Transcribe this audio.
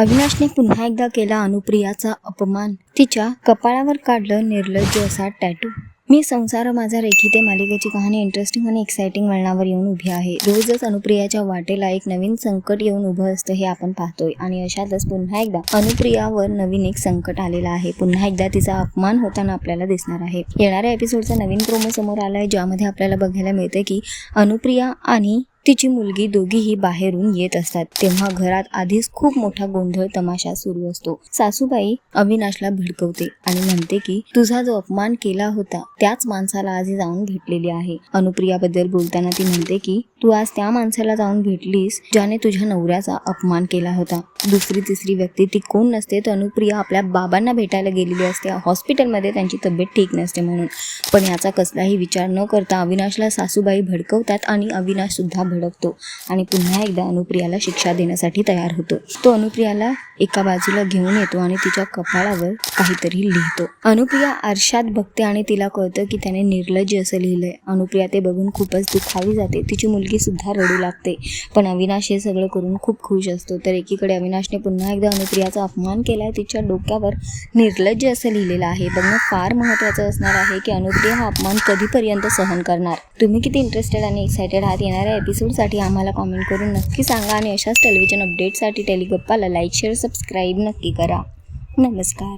अविनाशने पुन्हा एकदा केला अनुप्रियाचा अपमान. तिच्या कपाळावर काढलं निर्लज्ज असा टॅटू. मी संसार माझा रेखीते मालिकेची कहाणी इंटरेस्टिंग आणि एक्साइटिंग वळणावर येऊन उभी आहे. रोजच अनुप्रियाच्या वाटेला एक नवीन संकट येऊन उभं असतं हे आपण पाहतोय आणि अशातच पुन्हा एकदा अनुप्रियावर नवीन एक संकट आलेलं आहे. पुन्हा एकदा तिचा अपमान होताना आपल्याला दिसणार आहे. येणाऱ्या एपिसोडचा नवीन प्रोमो समोर आलाय, ज्यामध्ये आपल्याला बघायला मिळतं की अनुप्रिया आणि तिची मुलगी दोघीही बाहेरून येत असतात. तेव्हा घरात आधीच खूप मोठा गोंधळ तमाशा सुरू असतो. सासूबाई अविनाशला भडकवते आणि म्हणते की तुझा जो अपमान केला होता त्याच माणसाला आज जाऊन भेटलेली आहे. अनुप्रियाबद्दल बोलताना ती म्हणते की तू आज त्या माणसाला जाऊन भेटलीस ज्याने तुझ्या नवऱ्याचा अपमान केला होता. दुसरी तिसरी व्यक्ती ती कोण नसते तर अनुप्रिया आपल्या बाबांना भेटायला गेलेली असते हॉस्पिटलमध्ये, त्यांची तब्येत ठीक नसते म्हणून. पण याचा कसलाही विचार न करता अविनाशला सासूबाई भडकवतात आणि अविनाश सुद्धा भडकतो आणि पुन्हा एकदा अनुप्रियाला शिक्षा देण्यासाठी तयार होतो. तो अनुप्रियाला एका बाजूला घेऊन येतो आणि तिच्या कपाळावर काहीतरी लिहितो. अनुप्रिया आरशात बघते आणि तिला कळतं की त्याने निर्लज्ज असं लिहिलंय. अनुप्रिया ते बघून खूपच दुखावली जाते. तिची मुलगी सुद्धा रडू लागते. पण अविनाश हे सगळं करून खूप खुश असतो. तर एकीकडे अविनाशने पुन्हा एकदा अनुप्रियाचा अपमान केलाय. तिच्या डोक्यावर निर्लज्ज असं लिहिलेलं आहे. बघणं फार महत्त्वाचं असणार आहे की अनुप्रिया हा अपमान कधीपर्यंत सहन करणार. तुम्ही किती इंटरेस्टेड आणि एक्सायटेड आहात येणाऱ्या एपिसोडसाठी आम्हाला कॉमेंट करून नक्की सांगा आणि अशाच टेलिव्हिजन अपडेटसाठी टेलिगप्पाला लाईक शेअर सबस्क्राईब नक्की करा. नमस्कार.